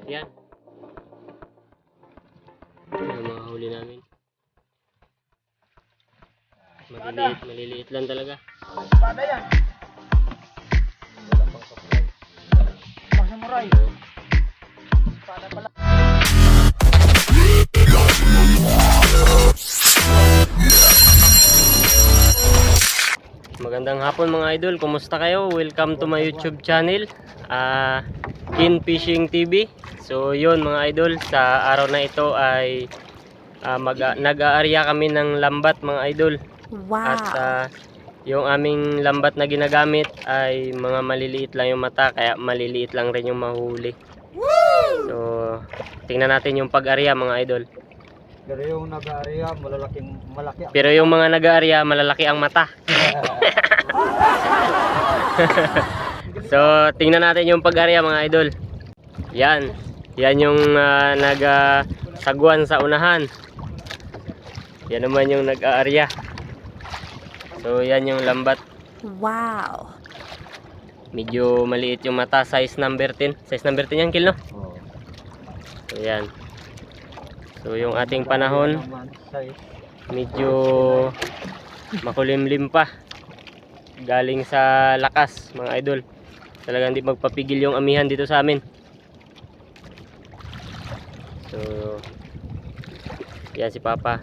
Yan. Yung mga huli namin. Maliliit lang talaga. Espada yan. Wala pang supply. Pang samurai. Espada pala. Magandang hapon mga idol, kumusta kayo? Welcome to my YouTube channel, Kin Fishing TV. So yun mga idol, sa araw na ito ay nag-aarya kami ng lambat mga idol. Wow. At yung aming lambat na ginagamit ay mga maliliit lang yung mata, kaya maliliit lang rin yung mahuli. So tingnan natin yung pag-arya mga idol. Pero yung nag-aarya, malaki. Pero yung mga nag-aarya, malalaki ang mata. So tingnan natin yung pag-aarya mga idol. Yan yung nag-sagwan sa unahan. Yan naman yung nag-aarya. So yan yung lambat. Wow. Medyo maliit yung mata, size number 10. Size number 10 yan, Kil, no? Oh. So yan. So yung ating panahon, medyo makulimlim pa. Galing sa lakas mga idol. Talagang hindi magpapigil yung amihan dito sa amin. So yan si Papa.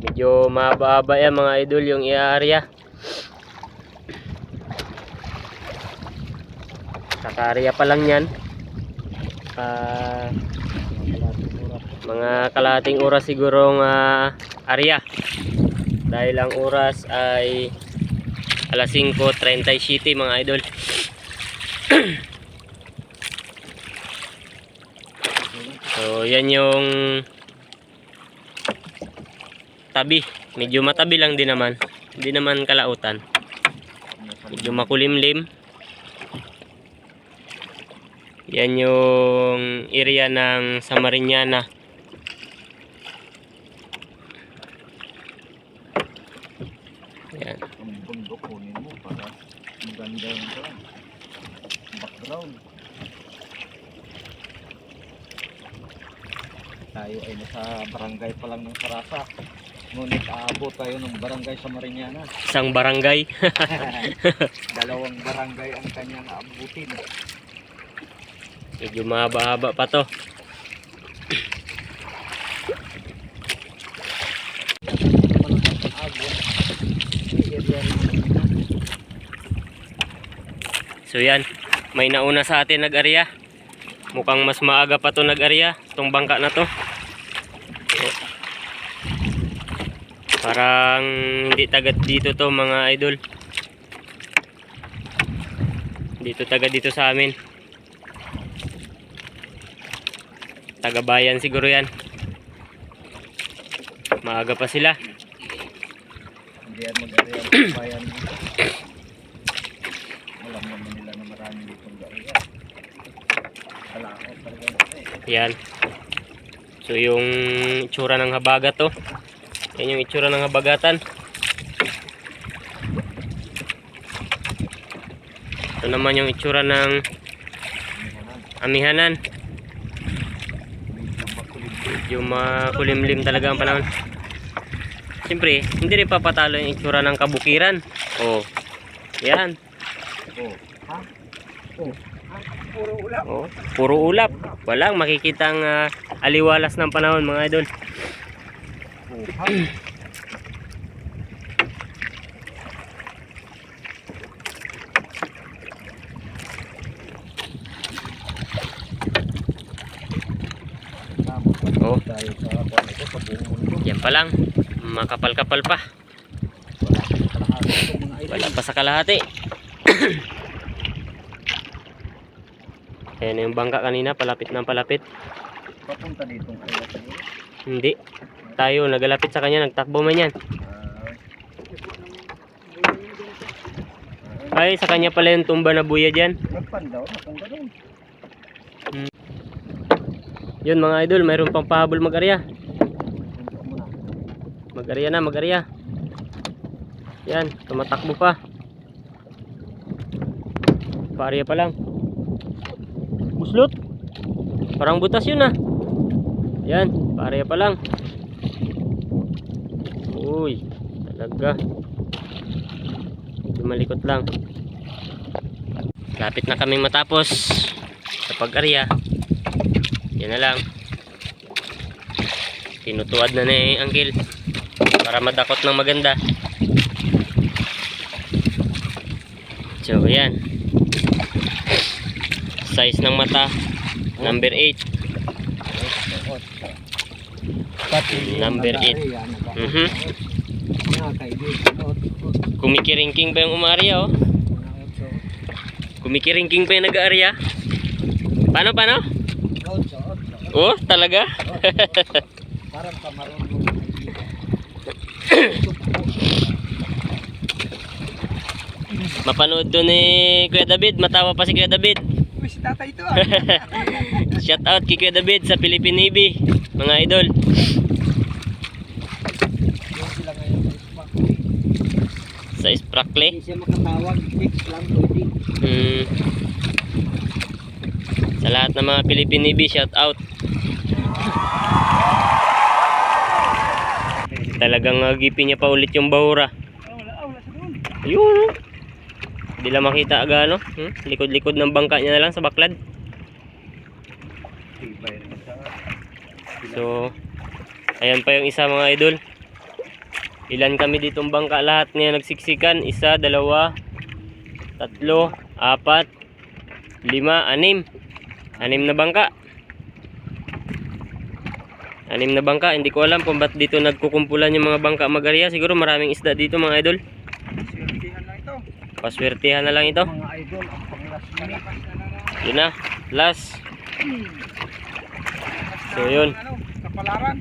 Medyo mahaba-haba yan mga idol yung i-aarya. Kaka-aarya pa lang yan. Mga kalahating oras sigurong arya. Dahil ang oras ay alas 5:37 mga idol. So yan yung tabi. Medyo matabi lang din naman. Hindi naman kalautan. Medyo makulimlim. Yan yung area ng Samariñana. Yan. Ang bundok kunin mo para maganda yung background. Tayo ay nasa barangay pa lang ng Sarasa. Ngunit aabot tayo ng barangay Samariñana. Isang barangay. Dalawang barangay ang kanyang aabutin. Medyo mahaba-haba pa to. So yan, may nauna sa atin nag-arya. Mukhang mas maaga pa to nag-arya, itong bangka na to. So, parang hindi tagad dito to mga idol. Dito tagad dito sa amin. Taga-bayan siguro yan. Maaga pa sila. Hindi yan mag-area ng bayan dito. Alam naman nila na marami ditong area. Kalakaw talaga. Yan. So yung itsura ng habagat to. Yan yung itsura ng habagatan. Ito naman yung itsura ng amihanan. Medyo makulimlim talaga ang panahon. Siyempre, hindi rin papatalo yung itsura ng kabukiran. Oh. Yan. Oh. Ha? Oh. Puro ulap. Oh, puro ulap. Walang makikitang aliwalas ng panahon mga idol. Oh. Ha? Oh. Tayo sa buwan ito sa buong mundo. Yan pa lang. Makapal-kapal pa. Wala pa sa kalahati. Ayan yung bangka kanina, palapit ng palapit. Papunta dito ang kaya sa iyo. Hindi. Tayo, nagalapit sa kanya, nagtakbo man yan. Ay, sa kanya pala yung tumba na buya dyan. Nagpandaw, napunta doon. Yun mga idol, mayroon pang pahabol mag-arya. Mag-arya na, mag-arya. Yan, tumatakbo pa. Pa-arya pa lang. Buslot. Parang butas yun ah. Yan, pareha pa lang. Uy, talaga. Malikot lang. Lapit na kaming matapos sa pag-arya. Yan na lang. Tinutuad na ni Uncle para madakot ng maganda. So yan. Size ng mata number 8. Number 8. Kumikiringking pa yung umaarya oh. Kumikiringking pa yung nag-aarya. Paano? Oh, talaga? Parang kamaron mo. Mapanood to ni Kuya David. Matawa pa si Kuya David. Uy, si tatay ito ah. Shout out kay Kuya David sa Philippine Navy. Mga idol. Yung sila ngayon sa ispak. Sa Sprakle. Hindi siya makatawag. Text lang pwede. Sa lahat ng mga Philippine Navy, shout out. Talagang gipin niya pa ulit yung bahura. Ayun. Hindi lang makita agano. Likod-likod ng bangka niya na lang sa baklad. So, ayan pa yung isa mga idol. Ilan kami ditong bangka lahat niya nagsiksikan? 1, 2, 3, 4, 5, 6. 6 na bangka. 6 na bangka. Hindi ko alam kung ba't dito nagkukumpulan yung mga bangka mag-arya. Siguro maraming isda dito mga idol. Swertihan na ito. Paswertihan na lang ito. Mga idol, ang pang-last minute. Yun na. Last. So yun. Kapalaran.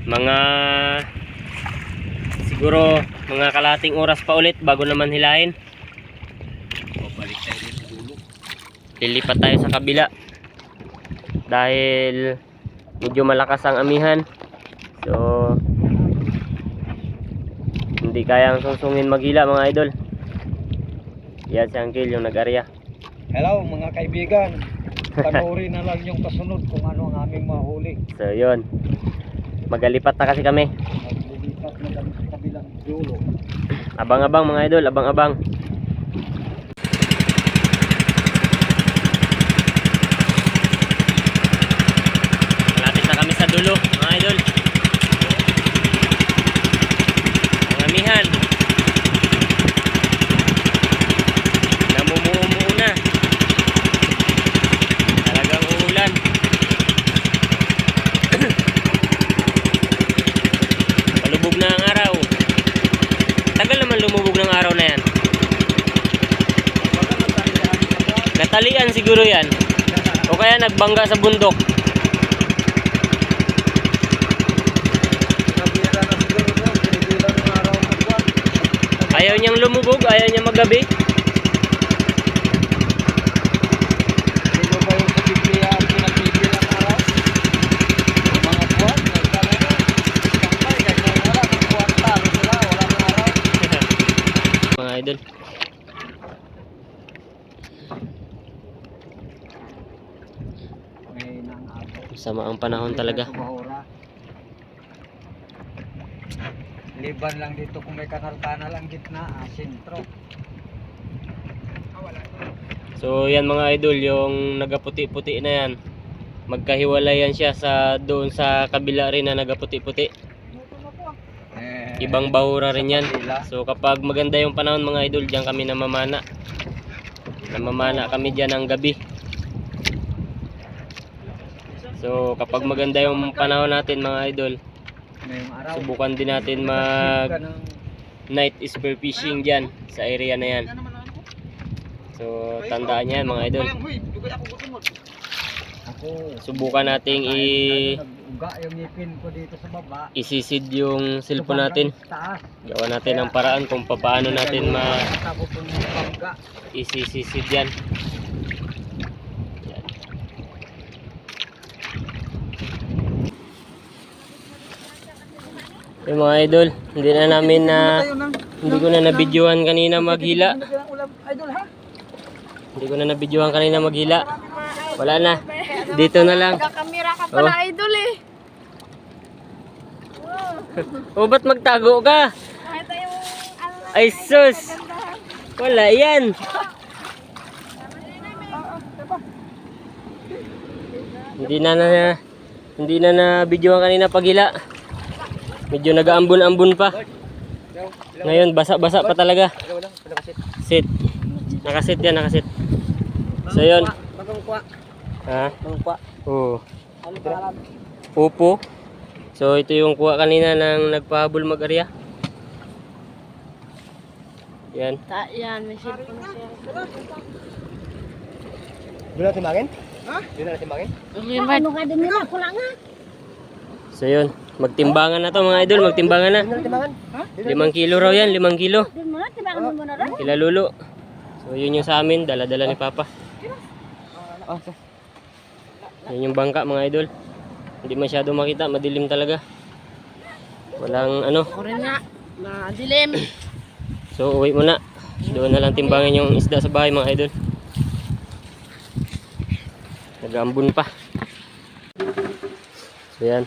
Mga siguro mga kalahating oras pa ulit bago naman hilahin. Balik tayo din sa dulo. Lilipat tayo sa kabila dahil medyo malakas ang amihan. So hindi kayang susungin maghila mga idol. Yan si Uncle yung nag-arya. Hello mga kaibigan. Panoorin na lang yung kasunod kung ano ang aming mahuli. So yun. Magalipat na kasi kami. Maglilipat na kami sa kabilang dulo. Abang-abang mga idol, abang-abang. Malapit na kami sa dulo mga idol. Ang amihan. Namumuo na. Talagang uulan. Palubog na ang araw. Tagal naman lumubog ng araw na yan. Natalian siguro yan. O kaya nagbangga sa bundok. Nabira na siguro ito. Pinigilan ng araw magbuwan. Ayaw niyang lumubog, ayaw niyang maggabi. Sino ba yung sa Biblia ang pinapigil ang araw? Yung mga buwan. Nagkalaga. Kampay. Kasi wala ng buwan talo sila. Wala ng araw. Mga idol. Ngayon ang araw. Sama ang panahon talaga. Liban lang dito kung may kanal-kanal ang gitna, sentro. So yan mga idol, yung nagaputi-puti na yan. Magkahiwalay yan siya sa doon sa kabila rin na nagaputi-puti. Ibang bahura rin yan. So kapag maganda yung panahon mga idol, diyan kami namamana. Namamana kami diyan ng gabi. So kapag maganda yung panahon natin mga idol, Ngayong araw. subukan din natin mag night spear fishing diyan sa area na yan. So tandaan yan mga idol. Subukan nating Uga yung ngipin ko dito sa baba. isisid yung cellphone natin. Taas. Gawa natin ang paraan kung paano natin Tapos yung bangga. isisid yan. Yung mga idol, hindi na namin Hindi ko na nabidyohan kanina maghila. Ulam, idol ha? Hindi ko na nabidyohan kanina maghila. Wala na. Dito na lang. Kakamera ka pala, idol eh. O, ba't magtago ka? Ito yung ano na Ay, sus! Wala yan. Hindi na nabidyohan kanina paghila. Medyo nag-aambon-ambon pa. Ngayon, basa-basa pa talaga. Sit. Nakasit yan, nakasit. So, yun. Magungkwa. Ha? Magungkwa. Oo. Ano pangalan? Pupo. So, ito yung kuha kanina ng nagpahabol mag-arya. Yan. Yan, may cellphone na siya. Doon natin mangin? Ha? Doon natin mangin? Ano ka din nila? Kulangan. So, yun. Magtimbangan na to mga idol. Magtimbangan na. Doon natin mangin? Ha? 5 kilo raw yan. 5 kilo. Din mo na, tibangan mo na rin. Kila Lulo. So, yun yung sa amin. Dala-dala ni Papa. Oh, Yan yung bangka mga idol. Hindi masyado makita. Madilim talaga. Walang ano. Ako rin nga. Madilim. So, uwi muna. Doon na lang timbangan yung isda sa bahay mga idol. Nag-aambon pa. So, yan.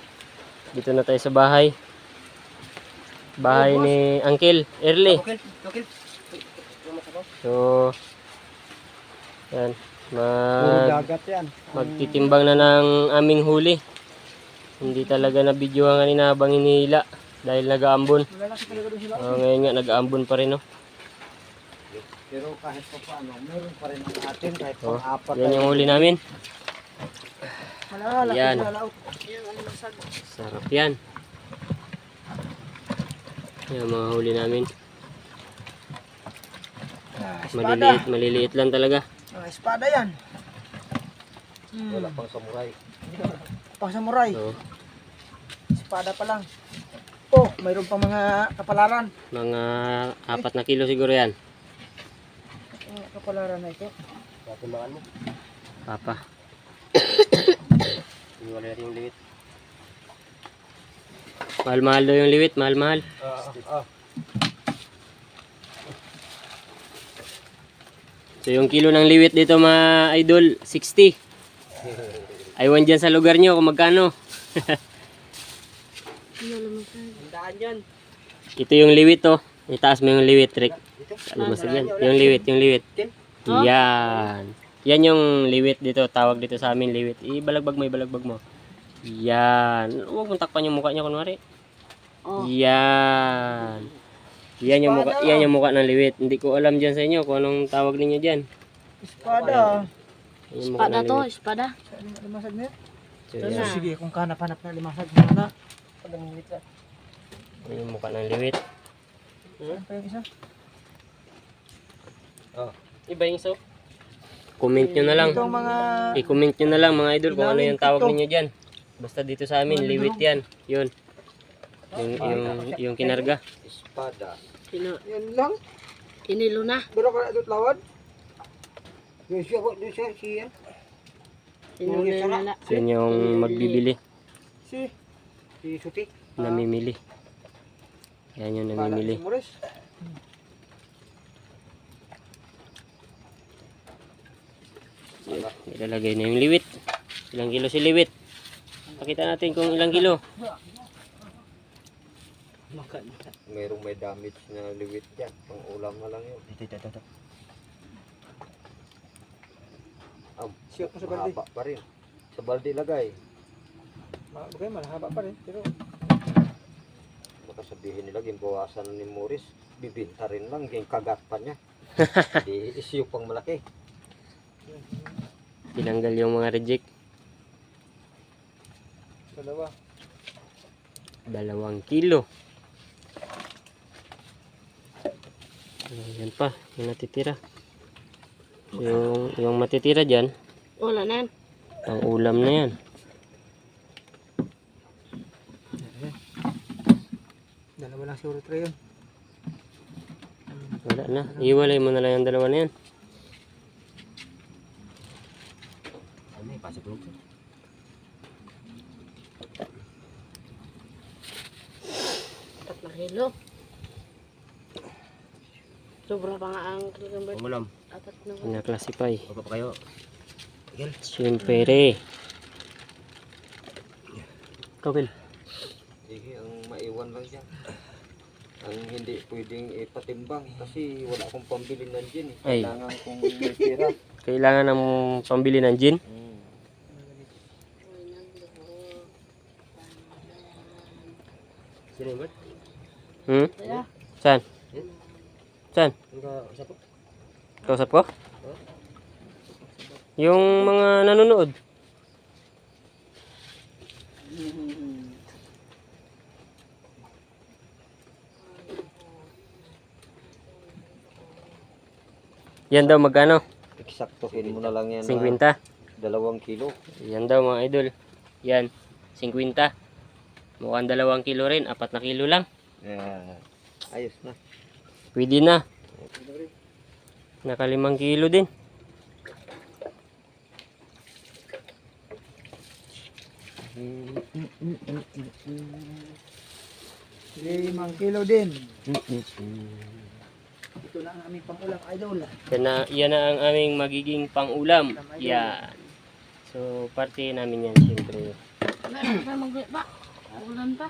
Dito na tayo sa bahay. Bahay ni Uncle Early. Okay, okay. So, yan. Dagat yan. Magtitimbang na ng aming huli. Hindi talaga nabidyohan kanina habang hinihila. Dahil nag-aambon. Malalaki talaga doon sila. Ngayon nga, nag-aambon pa rin. No? Pero kahit pa paano, meron pa rin ang atin kahit Oh, pang-apat. yan yung huli namin. Malalaki Yan. sila laot. Sarap yan. Yan mga huli namin. Maliliit lang talaga. Mga espada yan. Wala pang samurai. Pang samurai. So, Espada pa lang. Oh, mayroon pa mga kapalaran. mga 4 na kilo siguro yan. Mga kapalaran na ito. Patimbangan mo. Papa. Iwala natin yung liwit. Mahal-mahal daw yung liwit. Mahal-mahal. So yung kilo ng liwit dito mga idol, 60. Aywan dyan sa lugar nyo kung magkano. Handaan yan. Ito yung liwit oh. Itaas mo yung liwit, Rick. Lumasag yan. Yung liwit, yung liwit. Yan. Yan yung liwit dito. Tawag dito sa amin liwit. Ibalagbag mo, ibalagbag mo. Yan. Huwag mong takpan yung mukha niya kunwari. Yan. Yan yung mukha ng liwit. Hindi ko alam dyan sa inyo kung anong tawag ninyo dyan. Espada. Yan yung mukha Espada ng to, liwit. espada. Limasag niya. So, yan. Sige, kung kanap-hanap na limasag na. Yan yung mukha ng liwit. Saan pa yung isa? Iba yung so. Comment nyo na lang. Itong mga... I-comment nyo na lang mga idol kung ano yung tawag ninyo dyan. Basta dito sa amin, liwit yan. Yun. Yung kinarga. Espada. Yan lang. Inilo na. Pero ka na ito lawad. Yung siya ko, yung siya. Inilo na. So, yun yung magbibili. Si Suti. Namimili. Yan yung namimili. Si Morris. Ilalagay na yung liwit. Ilang kilo si liwit. Pakita natin kung ilang kilo. Merong may damage na liwit yan. Pang ulam na lang yun. Ito. Siya pa sa balde. Mahaba pa rin. Sa balde lagay. Okay, malahaba pa rin. Pero Baka sabihin nila, gimbawasan ni Morris. Bibinta rin lang. Yung kagat pa niya. Di isyo pang malaki. Tinanggal yung mga reject. dalawa. 2 kilo. Ayan pa, yung natitira. Yung matitira dyan, Wala na yan. pang ulam na yan. Dalawa lang siguro tre yun. Wala na, iwalay mo na lang yung 2 na yan. Ano yung pasok nito? 3 kilo. Sobra pa nga ang cucumber. Umulam. Apat na. Na-classify. Baba pa kayo. Tigil. Siyempre. Kawil. Sige, ang maiwan lang dyan. Ang hindi pwedeng ipatimbang kasi wala akong pambili ng gin. Ay. Kailangan kong may pera. Kailangan ng pambili ng gin. Sino yun? Hmm? Kaya, Saan? Saan? Isa po? Kausap ko? Yung mga nanonood. Yan daw magkano? Eksaktohin mo na lang yan. 50. 2 kilo. Yan daw mga idol. Yan. 50. Mukhang 2 kilo rin. 4 na kilo lang. Ayos na. Pwede na. Naka 5 kilo din. Sige, 5 kilo din. Ito na ang aming pangulang idol. Yan na ang aming magiging pang-ulam. Yan. So, parte namin yan siyempre. meron pa mag-uwi pa. Ulan pa.